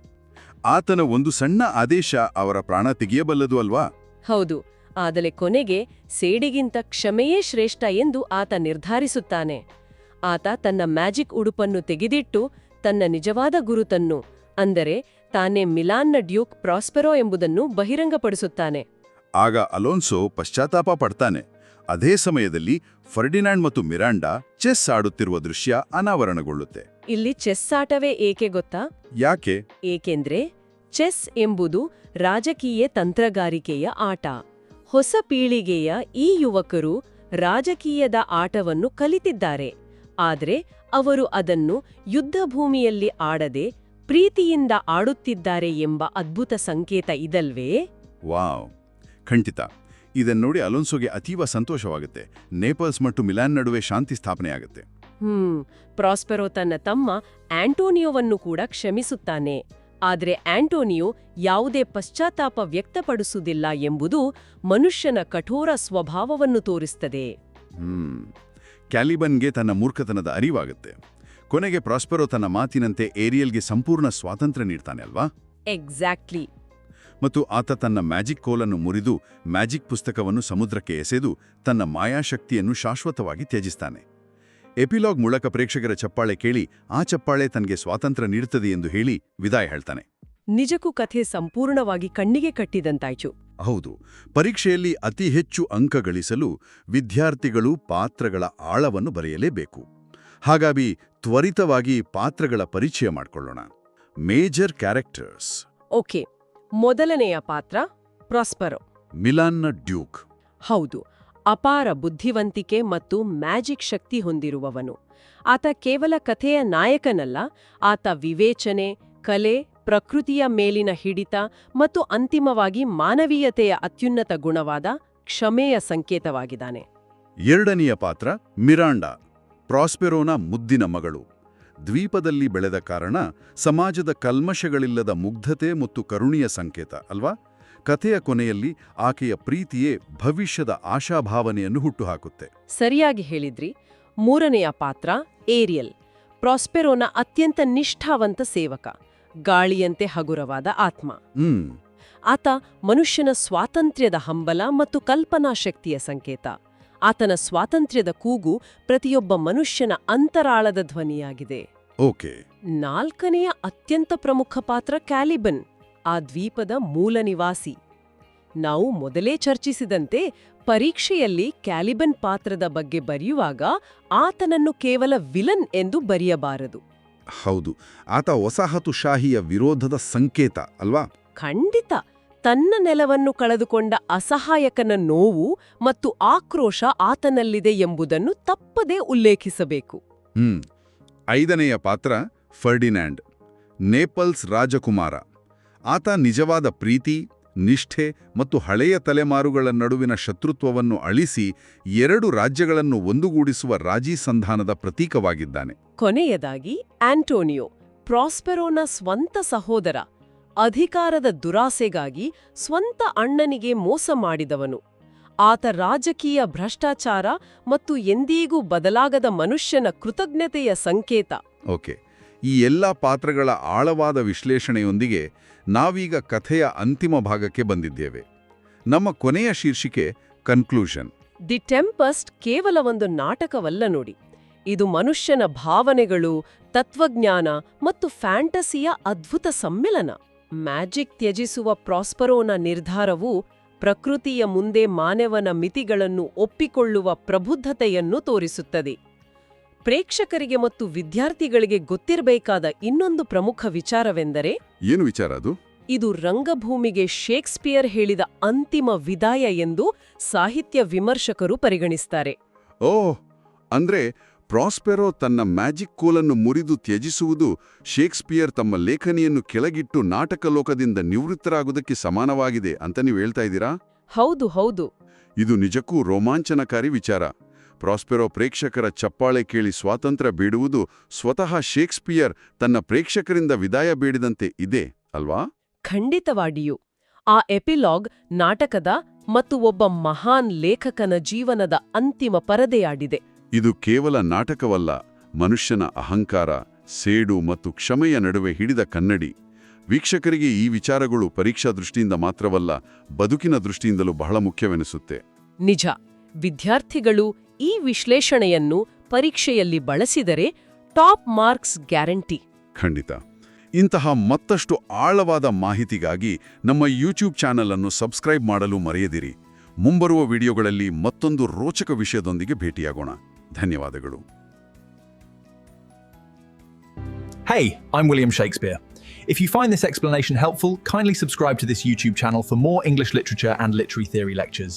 S1: ಆತನ ಒಂದು ಸಣ್ಣ ಆದೇಶ ಅವರ ಪ್ರಾಣ ತೆಗೆಯಬಲ್ಲದು ಅಲ್ವಾ?
S2: ಹೌದು, ಆದರೆ ಕೊನೆಗೆ ಸೇಡಿಗಿಂತ ಕ್ಷಮೆಯೇ ಶ್ರೇಷ್ಠ ಎಂದು ಆತ ನಿರ್ಧಾರಿಸುತ್ತಾನೆ. ಆತ ತನ್ನ ಮ್ಯಾಜಿಕ್ ಉಡುಪನ್ನು ತೆಗೆದಿಟ್ಟು ತನ್ನ ನಿಜವಾದ ಗುರುತನ್ನು, ಅಂದರೆ ತಾನೇ ಮಿಲಾನ್ನ ಡ್ಯೂಕ್ ಪ್ರಾಸ್ಪೆರೋ ಎಂಬುದನ್ನು ಬಹಿರಂಗಪಡಿಸುತ್ತಾನೆ.
S1: ಆಗ ಅಲೋನ್ಸೋ ಪಶ್ಚಾತ್ತಾಪ ಪಡ್ತಾನೆ. ಅದೇ ಸಮಯದಲ್ಲಿ ಫರ್ಡಿನಾಂಡ್ ಮತ್ತು ಮಿರಾಂಡಾ ಚೆಸ್ ಆಡುತ್ತಿರುವ ದೃಶ್ಯ ಅನಾವರಣಗೊಳ್ಳುತ್ತೆ.
S2: ಇಲ್ಲಿ ಚೆಸ್ ಆಟವೇ ಏಕೆ ಗೊತ್ತಾ?
S1: ಯಾಕೆ?
S2: ಏಕೆಂದ್ರೆ ಚೆಸ್ ಎಂಬುದು ರಾಜಕೀಯ ತಂತ್ರಗಾರಿಕೆಯ ಆಟ. ಹೊಸ ಪೀಳಿಗೆಯ ಈ ಯುವಕರು ರಾಜಕೀಯದ ಆಟವನ್ನು ಕಲಿತಿದ್ದಾರೆ. ಆದರೆ ಅವರು ಅದನ್ನು ಯುದ್ಧಭೂಮಿಯಲ್ಲಿ ಆಡದೆ ಪ್ರೀತಿಯಿಂದ ಆಡುತ್ತಿದ್ದಾರೆ ಎಂಬ ಅದ್ಭುತ ಸಂಕೇತ ಇದಲ್ವೇ?
S1: ವಾವ್, ಖಂಡಿತ. ಇದನ್ನೋಡಿ ಅಲೋನ್ಸೋಗೆ ಅತೀವ ಸಂತೋಷವಾಗುತ್ತೆ. ನೇಪಲ್ಸ್ ಮತ್ತು ಮಿಲಾನ್ ನಡುವೆ ಶಾಂತಿ ಸ್ಥಾಪನೆಯಾಗುತ್ತೆ.
S2: ಪ್ರಾಸ್ಪೆರೋ ತನ್ನ ತಮ್ಮ ಆಂಟೋನಿಯೋವನ್ನು ಕೂಡ ಕ್ಷಮಿಸುತ್ತಾನೆ. ಆದರೆ ಆಂಟೋನಿಯೋ ಯಾವುದೇ ಪಶ್ಚಾತ್ತಾಪ ವ್ಯಕ್ತಪಡಿಸುವುದಿಲ್ಲ ಎಂಬುದು ಮನುಷ್ಯನ ಕಠೋರ ಸ್ವಭಾವವನ್ನು ತೋರಿಸುತ್ತದೆ.
S1: ಕ್ಯಾಲಿಬನ್ಗೆ ತನ್ನ ಮೂರ್ಖತನದ ಅರಿವಾಗುತ್ತೆ. ಕೊನೆಗೆ ಪ್ರಾಸ್ಪೆರೋ ತನ್ನ ಮಾತಿನಂತೆ ಏರಿಯಲ್ಗೆ ಸಂಪೂರ್ಣ ಸ್ವಾತಂತ್ರ್ಯ ನೀಡ್ತಾನೆ ಅಲ್ವಾ?
S2: ಎಕ್ಸಾಕ್ಟ್ಲಿ.
S1: ಮತ್ತು ಆತ ತನ್ನ ಮ್ಯಾಜಿಕ್ ಕೋಲನ್ನು ಮುರಿದು ಮ್ಯಾಜಿಕ್ ಪುಸ್ತಕವನ್ನು ಸಮುದ್ರಕ್ಕೆ ಎಸೆದು ತನ್ನ ಮಾಯಾಶಕ್ತಿಯನ್ನು ಶಾಶ್ವತವಾಗಿ ತ್ಯಜಿಸ್ತಾನೆ. ಎಪಿಲಾಗ್ ಮೂಲಕ ಪ್ರೇಕ್ಷಕರ ಚಪ್ಪಾಳೆ ಕೇಳಿ ಆ ಚಪ್ಪಾಳೆ ತನಗೆ ಸ್ವಾತಂತ್ರ್ಯ ನೀಡುತ್ತದೆ ಎಂದು ಹೇಳಿ ವಿದಾಯ ಹೇಳ್ತಾನೆ.
S2: ನಿಜಕ್ಕೂ ಕಥೆ ಸಂಪೂರ್ಣವಾಗಿ ಕಣ್ಣಿಗೆ ಕಟ್ಟಿದಂತಾಯ್ತು.
S1: ಹೌದು, ಪರೀಕ್ಷೆಯಲ್ಲಿ ಅತಿ ಹೆಚ್ಚು ಅಂಕ ಗಳಿಸಲು ವಿದ್ಯಾರ್ಥಿಗಳು ಪಾತ್ರಗಳ ಆಳವನ್ನು ಬರೆಯಲೇಬೇಕು. ಹಾಗಾಗಿ ತ್ವರಿತವಾಗಿ ಪಾತ್ರಗಳ ಪರಿಚಯ ಮಾಡಿಕೊಳ್ಳೋಣ. Major characters.
S2: ಓಕೆ, ಮೊದಲನೆಯ ಪಾತ್ರ ಪ್ರಾಸ್ಪೆರೋ,
S1: ಮಿಲಾನ್ನ ಡ್ಯೂಕ್.
S2: ಹೌದು, ಅಪಾರ ಬುದ್ಧಿವಂತಿಕೆ ಮತ್ತು ಮ್ಯಾಜಿಕ್ ಶಕ್ತಿ ಹೊಂದಿರುವವನು. ಆತ ಕೇವಲ ಕಥೆಯ ನಾಯಕನಲ್ಲ, ಆತ ವಿವೇಚನೆ, ಕಲೆ, ಪ್ರಕೃತಿಯ ಮೇಲಿನ ಹಿಡಿತ ಮತ್ತು ಅಂತಿಮವಾಗಿ ಮಾನವೀಯತೆಯ ಅತ್ಯುನ್ನತ ಗುಣವಾದ ಕ್ಷಮೆಯ ಸಂಕೇತವಾಗಿದ್ದಾನೆ.
S1: ಎರಡನೆಯ ಪಾತ್ರ ಮಿರಾಂಡಾ, ಪ್ರಾಸ್ಪೆರೋನ ಮುದ್ದಿನ ಮಗಳು. ದ್ವೀಪದಲ್ಲಿ ಬೆಳೆದ ಕಾರಣ ಸಮಾಜದ ಕಲ್ಮಶಗಳಿಲ್ಲದ ಮುಗ್ಧತೆ ಮತ್ತು ಕರುಣೆಯ ಸಂಕೇತ ಅಲ್ವಾ? ಕಥೆಯ ಕೊನೆಯಲ್ಲಿ ಆಕೆಯ ಪ್ರೀತಿಯೇ ಭವಿಷ್ಯದ ಆಶಾಭಾವನೆಯನ್ನು ಹುಟ್ಟುಹಾಕುತ್ತೆ.
S2: ಸರಿಯಾಗಿ ಹೇಳಿದ್ರಿ. ಮೂರನೆಯ ಪಾತ್ರ ಏರಿಯಲ್, ಪ್ರಾಸ್ಪೆರೋನ ಅತ್ಯಂತ ನಿಷ್ಠಾವಂತ ಸೇವಕ, ಗಾಳಿಯಂತೆ ಹಗುರವಾದ ಆತ್ಮ. ಆತ ಮನುಷ್ಯನ ಸ್ವಾತಂತ್ರ್ಯದ ಹಂಬಲ ಮತ್ತು ಕಲ್ಪನಾ ಶಕ್ತಿಯ ಸಂಕೇತ. ಆತನ ಸ್ವಾತಂತ್ರ್ಯದ ಕೂಗು ಪ್ರತಿಯೊಬ್ಬ ಮನುಷ್ಯನ ಅಂತರಾಳದ ಧ್ವನಿಯಾಗಿದೆ.
S1: ಓಕೆ.
S2: ನಾಲ್ಕನೆಯ ಅತ್ಯಂತ ಪ್ರಮುಖ ಪಾತ್ರ ಕ್ಯಾಲಿಬನ್, ಆ ದ್ವೀಪದ ಮೂಲ ನಿವಾಸಿ. ನಾವು ಮೊದಲೇ ಚರ್ಚಿಸಿದಂತೆ ಪರೀಕ್ಷೆಯಲ್ಲಿ ಕ್ಯಾಲಿಬನ್ ಪಾತ್ರದ ಬಗ್ಗೆ ಬರೆಯುವಾಗ ಆತನನ್ನು ಕೇವಲ ವಿಲನ್ ಎಂದು ಬರೆಯಬಾರದು.
S1: ಹೌದು, ಆತ ವಸಾಹತುಶಾಹಿಯ ವಿರೋಧದ ಸಂಕೇತ ಅಲ್ವಾ?
S2: ಖಂಡಿತ. ತನ್ನ ನೆಲವನ್ನು ಕಳೆದುಕೊಂಡ ಅಸಹಾಯಕನ ನೋವು ಮತ್ತು ಆಕ್ರೋಶ ಆತನಲ್ಲಿದೆ ಎಂಬುದನ್ನು ತಪ್ಪದೇ ಉಲ್ಲೇಖಿಸಬೇಕು.
S1: ಐದನೆಯ ಪಾತ್ರ ಫರ್ಡಿನಾಂಡ್, ನೇಪಲ್ಸ್ ರಾಜಕುಮಾರ. ಆತ ನಿಜವಾದ ಪ್ರೀತಿ, ನಿಷ್ಠೆ ಮತ್ತು ಹಳೆಯ ತಲೆಮಾರುಗಳ ನಡುವಿನ ಶತ್ರುತ್ವವನ್ನು ಅಳಿಸಿ ಎರಡು ರಾಜ್ಯಗಳನ್ನು ಒಂದುಗೂಡಿಸುವ ರಾಜಿ ಸಂಧಾನದ ಪ್ರತೀಕವಾಗಿದ್ದಾನೆ.
S2: ಕೊನೆಯದಾಗಿ ಆಂಟೋನಿಯೋ, ಪ್ರಾಸ್ಪೆರೋನ ಸ್ವಂತ ಸಹೋದರ, ಅಧಿಕಾರದ ದುರಾಸೆಗಾಗಿ ಸ್ವಂತ ಅಣ್ಣನಿಗೆ ಮೋಸ ಮಾಡಿದವನು. ಆತ ರಾಜಕೀಯ ಭ್ರಷ್ಟಾಚಾರ ಮತ್ತು ಎಂದಿಗೂ ಬದಲಾಗದ ಮನುಷ್ಯನ ಕೃತಜ್ಞತೆಯ ಸಂಕೇತ.
S1: ಓಕೆ, ಈ ಎಲ್ಲ ಪಾತ್ರಗಳ ಆಳವಾದ ವಿಶ್ಲೇಷಣೆಯೊಂದಿಗೆ ನಾವೀಗ ಕಥೆಯ ಅಂತಿಮ ಭಾಗಕ್ಕೆ ಬಂದಿದ್ದೇವೆ. ನಮ್ಮ ಕೊನೆಯ ಶೀರ್ಷಿಕೆ ಕನ್ಕ್ಲೂಷನ್.
S2: ದಿ ಟೆಂಪೆಸ್ಟ್ ಕೇವಲ ಒಂದು ನಾಟಕವಲ್ಲ ನೋಡಿ. ಇದು ಮನುಷ್ಯನ ಭಾವನೆಗಳು, ತತ್ವಜ್ಞಾನ ಮತ್ತು ಫ್ಯಾಂಟಸಿಯ ಅದ್ಭುತ ಸಮ್ಮಿಲನ. ಮ್ಯಾಜಿಕ್ ತ್ಯಜಿಸುವ ಪ್ರಾಸ್ಪೆರೋನ ನಿರ್ಧಾರವು ಪ್ರಕೃತಿಯ ಮುಂದೆ ಮಾನವನ ಮಿತಿಗಳನ್ನು ಒಪ್ಪಿಕೊಳ್ಳುವ ಪ್ರಬುದ್ಧತೆಯನ್ನು ತೋರಿಸುತ್ತದೆ. ಪ್ರೇಕ್ಷಕರಿಗೆ ಮತ್ತು ವಿದ್ಯಾರ್ಥಿಗಳಿಗೆ ಗೊತ್ತಿರಬೇಕಾದ ಇನ್ನೊಂದು ಪ್ರಮುಖ ವಿಚಾರವೆಂದರೆ,
S1: ಏನು ವಿಚಾರ ಅದು?
S2: ಇದು ರಂಗಭೂಮಿಗೆ ಶೇಕ್ಸ್ಪಿಯರ್ ಹೇಳಿದ ಅಂತಿಮ ವಿದಾಯ ಎಂದು ಸಾಹಿತ್ಯ ವಿಮರ್ಶಕರು ಪರಿಗಣಿಸ್ತಾರೆ.
S1: ಓಹ್, ಅಂದ್ರೆ ಪ್ರಾಸ್ಪೆರೋ ತನ್ನ ಮ್ಯಾಜಿಕ್ ಕೋಲನ್ನು ಮುರಿದು ತ್ಯಜಿಸುವುದು ಶೇಕ್ಸ್ಪಿಯರ್ ತಮ್ಮ ಲೇಖನಿಯನ್ನು ಕೆಳಗಿಟ್ಟು ನಾಟಕ ಲೋಕದಿಂದ ನಿವೃತ್ತರಾಗುವುದಕ್ಕೆ ಸಮಾನವಾಗಿದೆ ಅಂತ ನೀವು ಹೇಳ್ತಾ ಇದ್ದೀರಾ?
S2: ಹೌದು ಹೌದು.
S1: ಇದು ನಿಜಕ್ಕೂ ರೋಮಾಂಚನಕಾರಿ ವಿಚಾರ. ಪ್ರಾಸ್ಪೆರೋ ಪ್ರೇಕ್ಷಕರ ಚಪ್ಪಾಳೆ ಕೇಳಿ ಸ್ವಾತಂತ್ರ್ಯ ಬೇಡುವುದು ಸ್ವತಃ ಶೇಕ್ಸ್ಪಿಯರ್ ತನ್ನ ಪ್ರೇಕ್ಷಕರಿಂದ ವಿದಾಯ ಬೇಡಿದಂತೆ ಇದೆ ಅಲ್ವಾ?
S2: ಖಂಡಿತವಾಗಿಯೂ. ಆ ಎಪಿಲಾಗ್ ನಾಟಕದ ಮತ್ತು ಒಬ್ಬ ಮಹಾನ್ ಲೇಖಕನ ಜೀವನದ ಅಂತಿಮ ಪರದೆಯಾಡಿದೆ.
S1: ಇದು ಕೇವಲ ನಾಟಕವಲ್ಲ, ಮನುಷ್ಯನ ಅಹಂಕಾರ, ಸೇಡು ಮತ್ತು ಕ್ಷಮೆಯ ನಡುವೆ ಹಿಡಿದ ಕನ್ನಡಿ. ವೀಕ್ಷಕರಿಗೆ ಈ ವಿಚಾರಗಳು ಪರೀಕ್ಷಾ ದೃಷ್ಟಿಯಿಂದ ಮಾತ್ರವಲ್ಲ, ಬದುಕಿನ ದೃಷ್ಟಿಯಿಂದಲೂ ಬಹಳ ಮುಖ್ಯವೆನಿಸುತ್ತೆ.
S2: ನಿಜ, ವಿದ್ಯಾರ್ಥಿಗಳು ಈ ವಿಶ್ಲೇಷಣೆಯನ್ನು ಪರೀಕ್ಷೆಯಲ್ಲಿ ಬಳಸಿದರೆ ಟಾಪ್ ಮಾರ್ಕ್ಸ್ ಗ್ಯಾರಂಟಿ.
S1: ಖಂಡಿತ. ಇಂತಹ ಮತ್ತಷ್ಟು ಆಳವಾದ ಮಾಹಿತಿಗಾಗಿ ನಮ್ಮ ಯೂಟ್ಯೂಬ್ ಚಾನೆಲ್ ಅನ್ನು ಸಬ್ಸ್ಕ್ರೈಬ್ ಮಾಡಲು ಮರೆಯದಿರಿ. ಮುಂಬರುವ ವಿಡಿಯೋಗಳಲ್ಲಿ ಮತ್ತೊಂದು ರೋಚಕ ವಿಷಯದೊಂದಿಗೆ ಭೇಟಿಯಾಗೋಣ. ಧನ್ಯವಾದಗಳು.
S3: Hey, I'm William Shakespeare. If you find this explanation helpful, kindly subscribe to this YouTube channel for more English literature and literary theory lectures.